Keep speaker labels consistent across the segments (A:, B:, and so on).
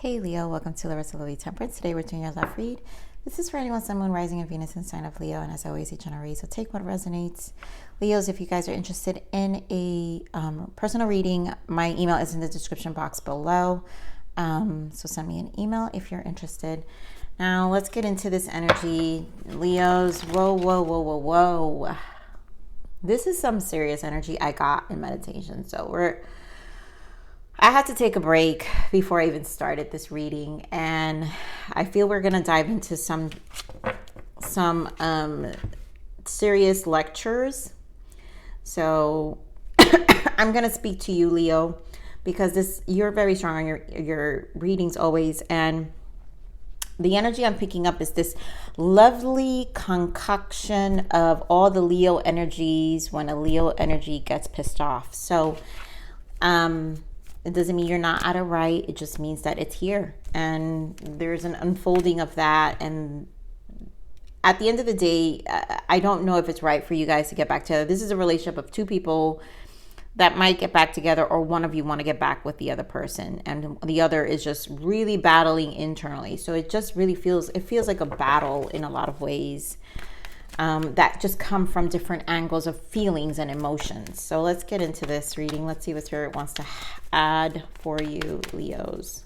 A: Hey Leo, welcome to Larisa Lili Temperance. Today we're doing your love read. This is for anyone, Sun, Moon, Rising, and Venus in sign of Leo, and as always, each general read. So take what resonates. Leos, if you guys are interested in a personal reading, my email is in the description box below. So send me an email if you're interested. Now let's get into this energy, Leos. Whoa, whoa, whoa, whoa, whoa. This is some serious energy I got in meditation. So I had to take a break before I even started this reading, and I feel we're going to dive into some serious lectures. So I'm going to speak to you, Leo, because you're very strong on your readings always, and the energy I'm picking up is this lovely concoction of all the Leo energies when a Leo energy gets pissed off. So it doesn't mean you're not out of right. It just means that it's here. And there's an unfolding of that. And at the end of the day, I don't know if it's right for you guys to get back together. This is a relationship of two people that might get back together, or one of you want to get back with the other person. And the other is just really battling internally. So it just really feels like a battle in a lot of ways. That just come from different angles of feelings and emotions. So let's get into this reading. Let's see what Spirit wants to add for you, Leos.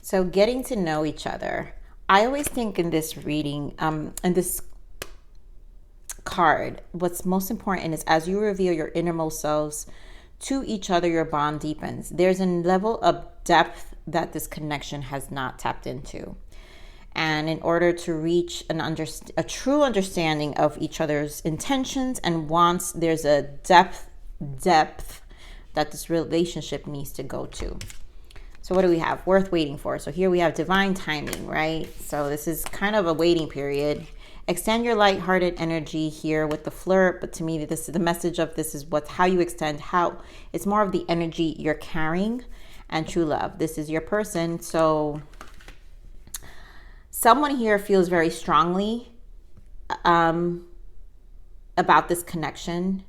A: So getting to know each other. I always think in this reading, in this card, what's most important is as you reveal your innermost selves to each other, your bond deepens. There's a level of depth that this connection has not tapped into. And in order to reach a true understanding of each other's intentions and wants, there's a depth that this relationship needs to go to. So what do we have? Worth waiting for. So here we have divine timing, right? So this is kind of a waiting period. Extend your lighthearted energy here with the flirt, but to me, this is the message of this is how you extend, how it's more of the energy you're carrying and true love. This is your person. So someone here feels very strongly about this connection.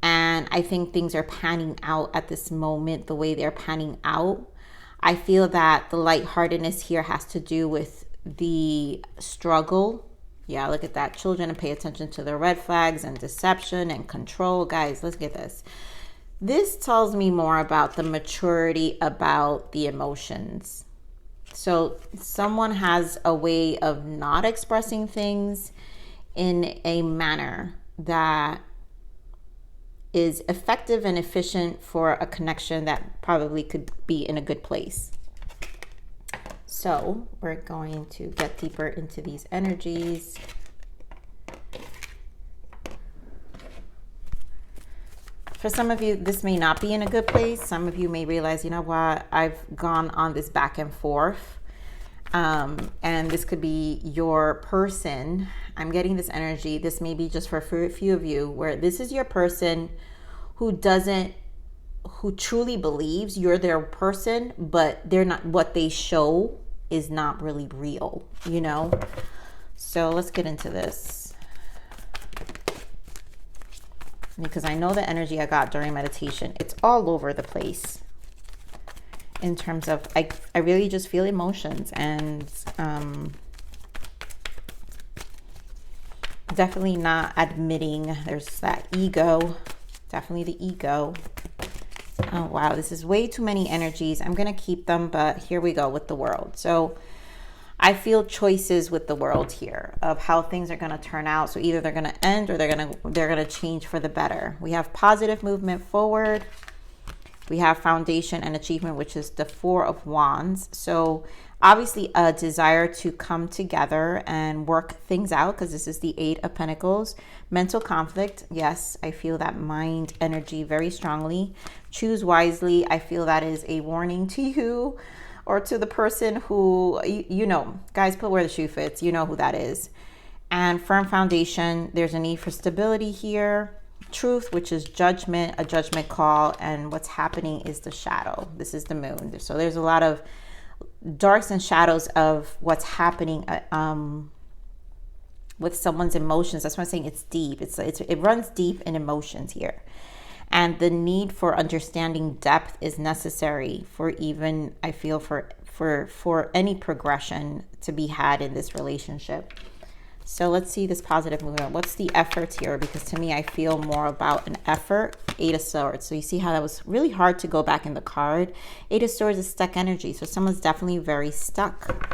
A: And I think things are panning out at this moment, the way they're panning out. I feel that the lightheartedness here has to do with the struggle. Yeah, look at that. Children, and pay attention to the red flags and deception and control. Guys, let's get this. This tells me more about the maturity about the emotions. So someone has a way of not expressing things in a manner that is effective and efficient for a connection that probably could be in a good place. So we're going to get deeper into these energies. For some of you, this may not be in a good place. Some of you may realize, you know what, I've gone on this back and forth. And this could be your person. I'm getting this energy. This may be just for a few of you, where this is your person who truly believes you're their person, but they're not, what they show is not really real, you know? So let's get into this, because I know the energy I got during meditation, it's all over the place in terms of, I really just feel emotions, and definitely not admitting there's that ego, definitely the ego. Oh, wow. This is way too many energies. I'm going to keep them, but here we go with the world. So I feel choices with the world here of how things are going to turn out. So either they're going to end or they're going to change for the better. We have positive movement forward. We have foundation and achievement, which is the Four of Wands. So obviously a desire to come together and work things out, because this is the Eight of Pentacles. Mental conflict. Yes, I feel that mind energy very strongly. Choose wisely. I feel that is a warning to you or to the person who, you know, guys, put where the shoe fits. You know who that is. And firm foundation. There's a need for stability here. Truth, which is judgment, a judgment call. And what's happening is the shadow. This is the moon. So there's a lot of darks and shadows of what's happening with someone's emotions. That's why I'm saying it's deep. It runs deep in emotions here. And the need for understanding depth is necessary for even, I feel, for any progression to be had in this relationship. So let's see this positive movement. What's the effort here? Because to me, I feel more about an effort. Eight of Swords. So you see how that was really hard to go back in the card. Eight of Swords is stuck energy. So someone's definitely very stuck.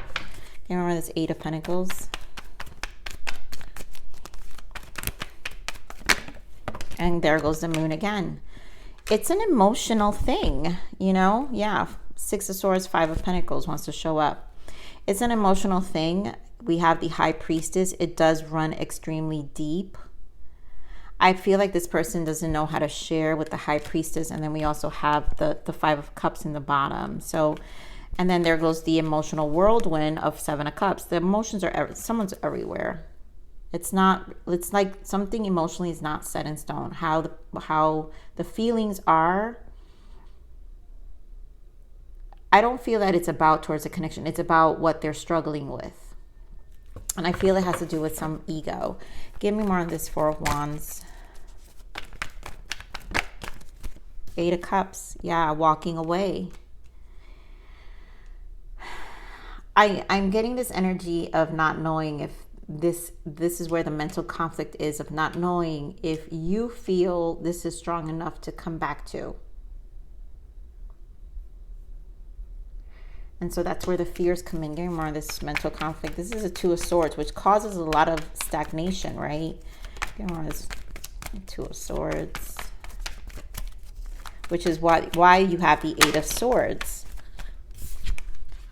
A: You remember this Eight of Pentacles? And there goes the Moon again. It's an emotional thing, you know? Yeah. Six of Swords, Five of Pentacles wants to show up. It's an emotional thing. We have the High Priestess. It does run extremely deep. I feel like this person doesn't know how to share with the High Priestess. And then we also have the Five of Cups in the bottom. So, and then there goes the emotional whirlwind of Seven of Cups. The emotions are, someone's everywhere. It's like something emotionally is not set in stone. How the feelings are. I don't feel that it's about towards a connection. It's about what they're struggling with. And I feel it has to do with some ego. Give me more on this Four of Wands. Eight of Cups. Yeah, walking away. I'm getting this energy of not knowing if this is where the mental conflict is, of not knowing if you feel this is strong enough to come back to. And so that's where the fears come in. Getting more of this mental conflict. This is a Two of Swords, which causes a lot of stagnation, right? Getting more of this Two of Swords, which is why you have the Eight of Swords.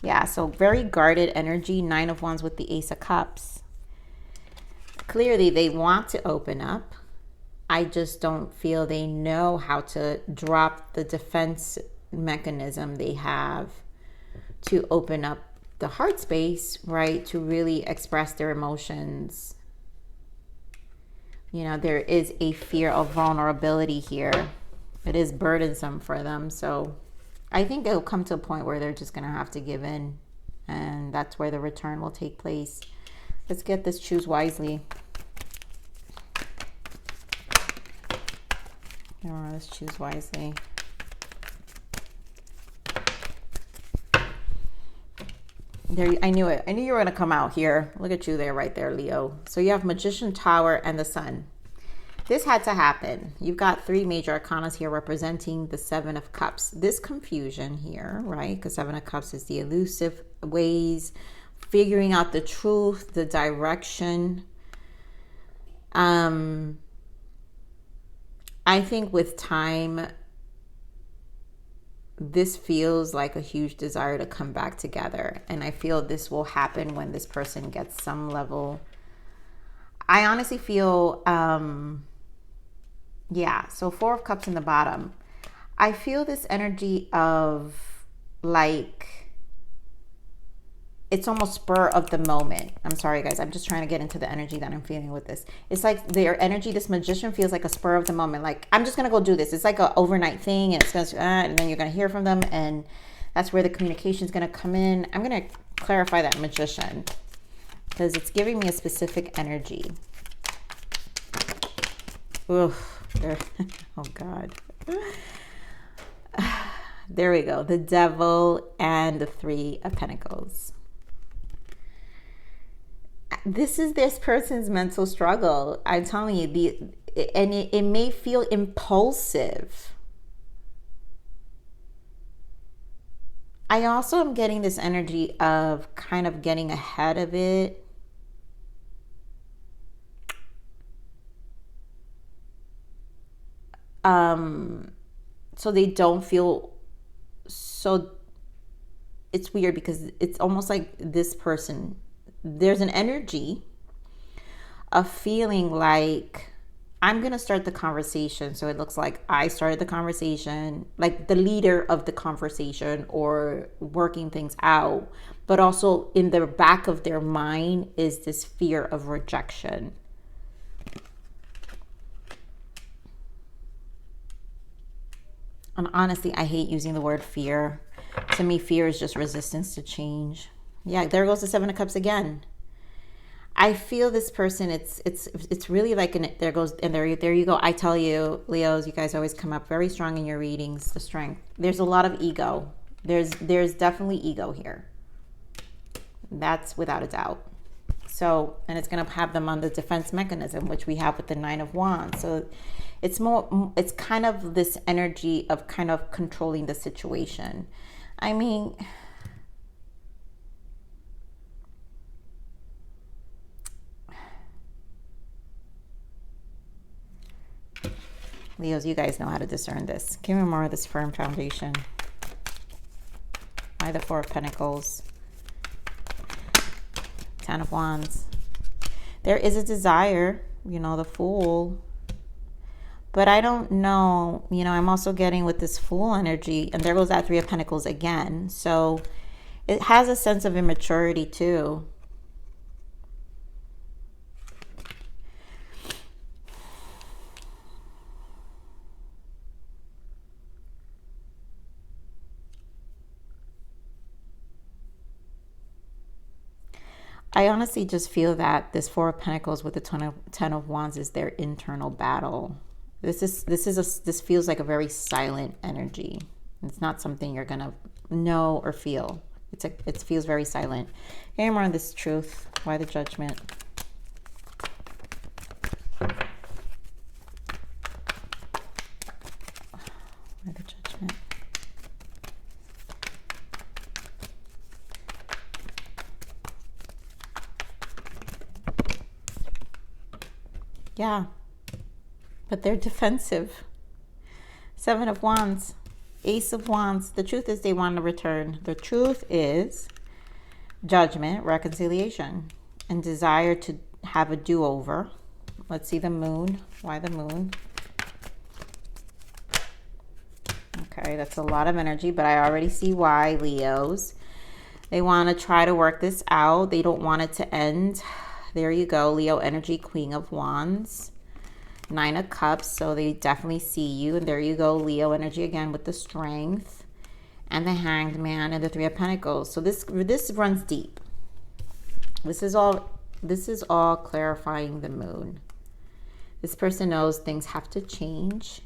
A: Yeah, so very guarded energy. Nine of Wands with the Ace of Cups. Clearly, they want to open up. I just don't feel they know how to drop the defense mechanism they have to open up the heart space, right? To really express their emotions. You know, there is a fear of vulnerability here. It is burdensome for them. So I think it'll come to a point where they're just going to have to give in. And that's where the return will take place. Let's get this Choose Wisely. Let's choose wisely. There, I knew it. I knew you were going to come out here. Look at you there, right there, Leo. So you have Magician, Tower, and the Sun. This had to happen. You've got three major arcana here representing the Seven of Cups. This confusion here, right? Because Seven of Cups is the elusive ways, figuring out the truth, the direction. I think with time, this feels like a huge desire to come back together. And I feel this will happen when this person gets some level. I honestly feel, yeah, so Four of Cups in the bottom. I feel this energy of like, it's almost spur of the moment. I'm sorry, guys. I'm just trying to get into the energy that I'm feeling with this. It's like their energy, this magician feels like a spur of the moment. Like, I'm just going to go do this. It's like an overnight thing. And it's going to, and then you're going to hear from them. And that's where the communication is going to come in. I'm going to clarify that magician because it's giving me a specific energy. Oof. Oh, God. There we go. The Devil and the Three of Pentacles. This is this person's mental struggle. I'm telling you, it may feel impulsive. I also am getting this energy of kind of getting ahead of it. So they don't feel so. It's weird because it's almost like this person, there's an energy of feeling like I'm going to start the conversation. So it looks like I started the conversation, like the leader of the conversation or working things out. But also in the back of their mind is this fear of rejection. And honestly, I hate using the word fear. To me, fear is just resistance to change. Yeah, there goes the Seven of Cups again. I feel this person, it's really like there goes, and there you go. I tell you, Leos, you guys always come up very strong in your readings, the strength. There's a lot of ego. There's definitely ego here. That's without a doubt. So, and it's going to have them on the defense mechanism, which we have with the Nine of Wands. So it's kind of this energy of kind of controlling the situation. I mean, Leos, you guys know how to discern this. Give me more of this firm foundation. Why the Four of Pentacles? Ten of Wands. There is a desire, you know, the Fool. But I don't know, you know, I'm also getting with this Fool energy, and there goes that Three of Pentacles again. So it has a sense of immaturity too. I honestly just feel that this Four of Pentacles with the Ten of Wands is their internal battle. This feels like a very silent energy. It's not something you're gonna know or feel. It feels very silent. Okay, more on this Truth. Why the Judgment? Why the Judgment? Yeah, but they're defensive. Seven of Wands, Ace of Wands. The truth is they want to return. The truth is judgment, reconciliation, and desire to have a do-over. Let's see the Moon. Why the Moon? Okay, that's a lot of energy, but I already see why, Leos. They want to try to work this out. They don't want it to end. There you go, Leo energy, Queen of Wands, Nine of Cups. So they definitely see you. And there you go, Leo energy again with the Strength and the Hanged Man and the Three of Pentacles. So this runs deep. This is all clarifying the Moon. This person knows things have to change.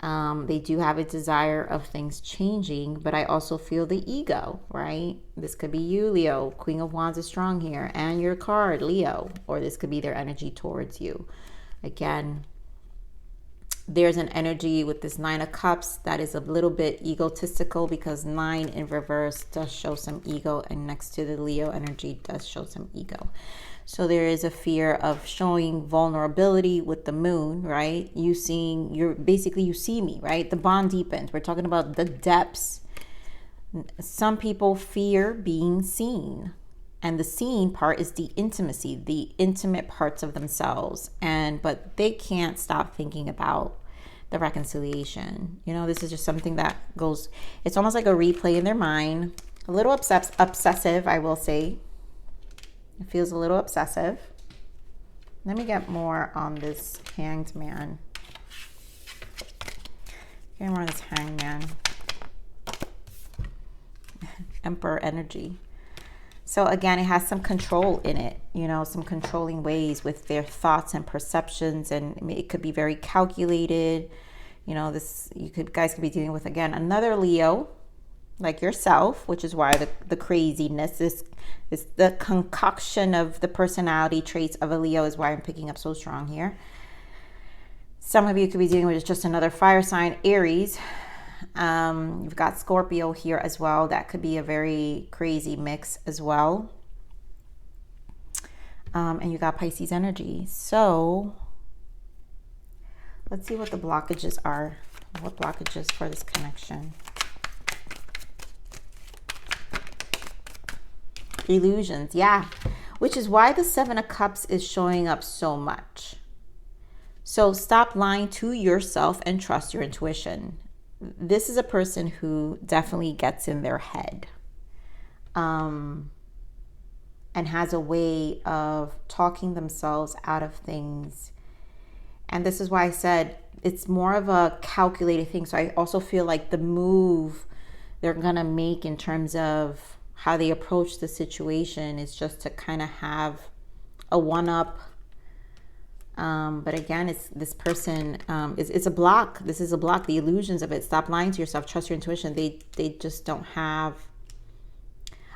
A: They do have a desire of things changing, but I also feel the ego, right? This could be you, Leo. Queen of Wands is strong here. And your card, Leo. Or this could be their energy towards you. Again, there's an energy with this Nine of Cups that is a little bit egotistical because 9 in reverse does show some ego. And next to the Leo energy does show some ego. So there is a fear of showing vulnerability with the Moon, right? You see me, right? The bond deepens. We're talking about the depths. Some people fear being seen. And the seen part is the intimacy, the intimate parts of themselves. But they can't stop thinking about the reconciliation. You know, this is just something that goes, it's almost like a replay in their mind. A little obsessive, I will say. It feels a little obsessive. Let me get more on this Hanged Man. Get more on this Hanged Man. Emperor energy. So again, it has some control in it, you know, some controlling ways with their thoughts and perceptions, and it could be very calculated. You know, guys could be dealing with, again, another Leo like yourself, which is why the craziness is the concoction of the personality traits of a Leo is why I'm picking up so strong here. Some of you could be dealing with just another fire sign, Aries. You've got Scorpio here as well. That could be a very crazy mix as well. And you got Pisces energy. So let's see what the blockages are. What blockages for this connection? Illusions, yeah. Which is why the Seven of Cups is showing up so much. So stop lying to yourself and trust your intuition. This is a person who definitely gets in their head. And has a way of talking themselves out of things. And this is why I said it's more of a calculated thing. So I also feel like the move they're going to make in terms of how they approach the situation is just to kind of have a one-up. But again, it's this person, it's a block. This is a block, the illusions of it. Stop lying to yourself. Trust your intuition. They just don't have,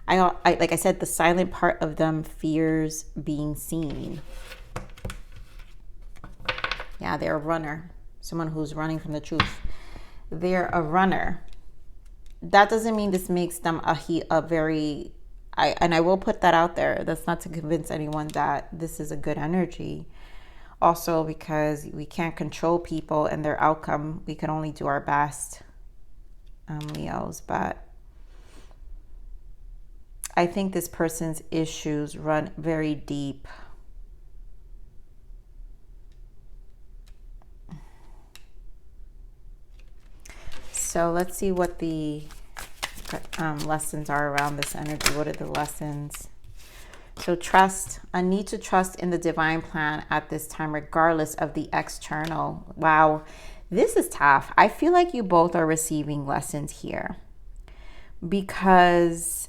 A: I like I said, the silent part of them fears being seen. Yeah, they're a runner. Someone who's running from the truth. They're a runner. That doesn't mean this makes them a very, and I will put that out there. That's not to convince anyone that this is a good energy. Also, because we can't control people and their outcome. We can only do our best, Leos. But I think this person's issues run very deep. So let's see what the lessons are around this energy. What are the lessons? So trust, a need to trust in the divine plan at this time, regardless of the external. Wow, this is tough. I feel like you both are receiving lessons here, because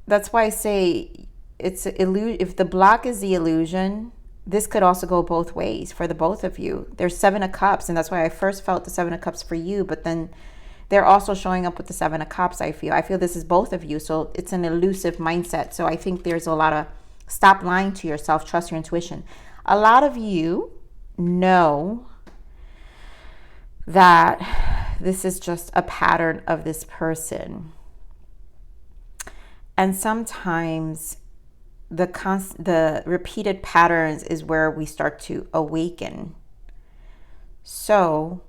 A: that's why I say it's if the block is the illusion, this could also go both ways for the both of you. There's 7 of Cups, and that's why I first felt the 7 of Cups for you, but then they're also showing up with the 7 of Cups, I feel this is both of you. So it's an elusive mindset. So I think there's a lot of stop lying to yourself, trust your intuition. A lot of you know that this is just a pattern of this person. And sometimes the repeated patterns is where we start to awaken. So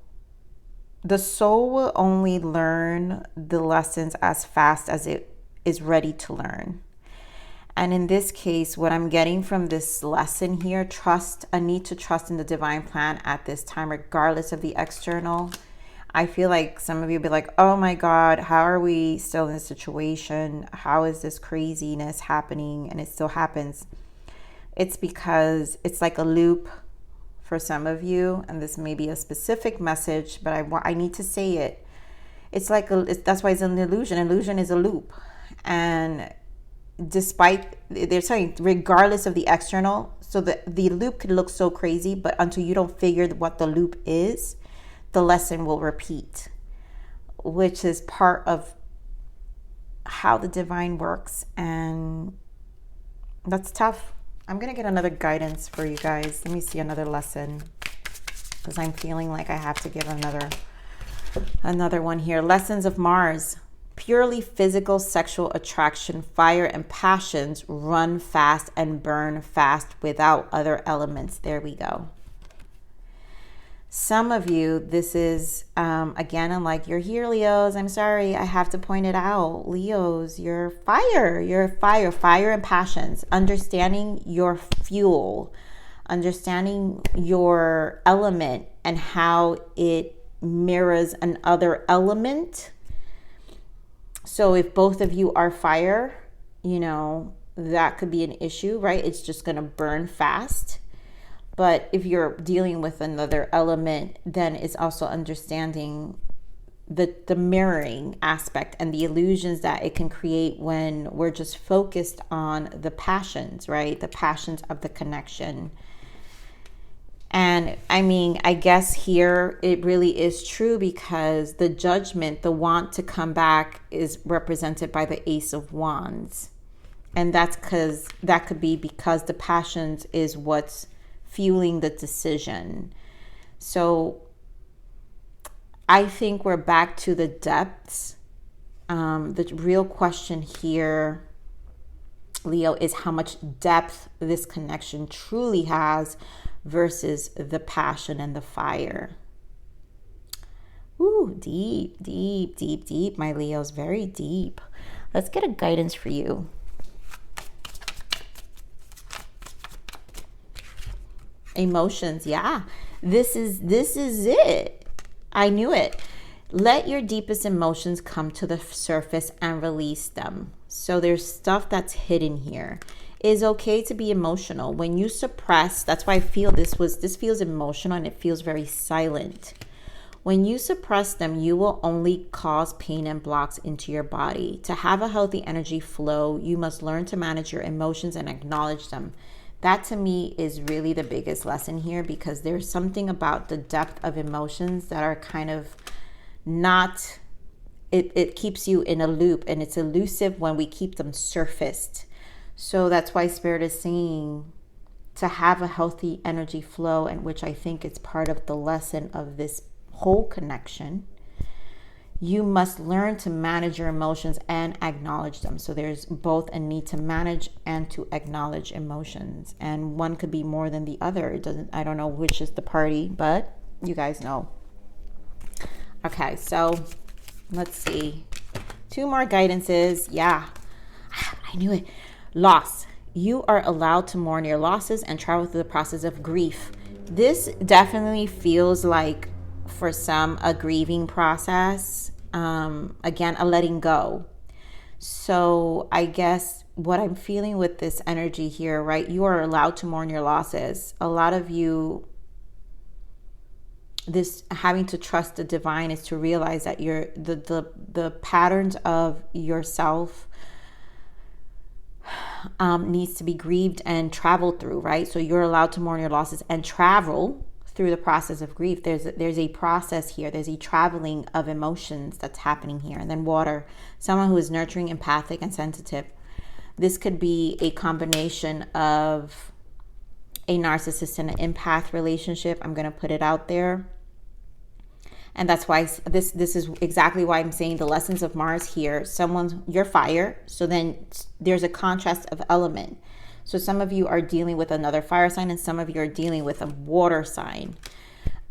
A: the soul will only learn the lessons as fast as it is ready to learn. And in this case, what I'm getting from this lesson here, a need to trust in the divine plan at this time, regardless of the external. I feel like some of you will be like, oh my God, how are we still in this situation? How is this craziness happening? And it still happens. It's because it's like a loop for some of you, and this may be a specific message, but I need to say it. It's like that's why it's an illusion. Illusion is a loop. And despite, they're saying regardless of the external, so the loop could look so crazy, but until you don't figure what the loop is, the lesson will repeat, which is part of how the divine works. And that's tough. I'm going to get another guidance for you guys. Let me see another lesson, because I'm feeling like I have to give another one here. Lessons of Mars. Purely physical sexual attraction, fire and passions run fast and burn fast without other elements. There we go. Some of you, this is, again, I'm like, you're here, Leos. I'm sorry, I have to point it out. Leos, you're fire and passions. Understanding your fuel, understanding your element and how it mirrors another element. So if both of you are fire, that could be an issue, right? It's just going to burn fast. But if you're dealing with another element, then it's also understanding the mirroring aspect and the illusions that it can create when we're just focused on the passions, right? The passions of the connection. And I mean, I guess here it really is true, because the judgment, the want to come back, is represented by the Ace of Wands. And that could be because the passions is what's fueling the decision. So I think we're back to the depths. The real question here, Leo, is how much depth this connection truly has versus the passion and the fire. Ooh, deep, deep, deep, deep, my Leos, very deep. Let's get a guidance for you. Emotions, yeah. This is it. I knew it. Let your deepest emotions come to the surface and release them. So there's stuff that's hidden here. It is okay to be emotional. When you suppress, that's why I feel this feels emotional and it feels very silent. When you suppress them, you will only cause pain and blocks into your body. To have a healthy energy flow, you must learn to manage your emotions and acknowledge them. That to me is really the biggest lesson here, because there's something about the depth of emotions that are kind of not, it keeps you in a loop, and it's elusive when we keep them surfaced. So that's why Spirit is saying to have a healthy energy flow, and which I think is part of the lesson of this whole connection, you must learn to manage your emotions and acknowledge them. So there's both a need to manage and to acknowledge emotions, and one could be more than the other. It doesn't, I don't know which is the party, but you guys know. Okay, so let's see, 2 more guidances. Yeah, I knew it. Loss. You are allowed to mourn your losses and travel through the process of grief. This definitely feels like, for some, a grieving process. Again, a letting go. So I guess what I'm feeling with this energy here, right? You are allowed to mourn your losses. A lot of you, this having to trust the divine is to realize that you're the patterns of yourself needs to be grieved and traveled through, right? So you're allowed to mourn your losses and travel through the process of grief. There's a process here. There's a traveling of emotions that's happening here. And then water, someone who is nurturing, empathic, and sensitive. This could be a combination of a narcissist and an empath relationship. I'm going to put it out there. And that's why this is exactly why I'm saying the lessons of Mars here. You're fire. So then there's a contrast of element. So some of you are dealing with another fire sign, and some of you are dealing with a water sign.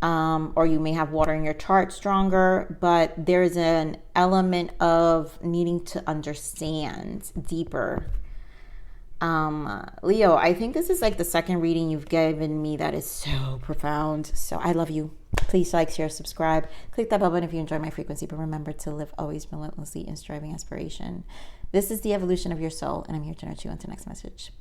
A: Or you may have water in your chart stronger, but there's an element of needing to understand deeper. Leo, I think this is like the second reading you've given me that is so profound. So I love you. Please like, share, subscribe. Click that bell button if you enjoy my frequency, but remember to live always relentlessly in striving aspiration. This is the evolution of your soul, and I'm here to nurture you. Until next message.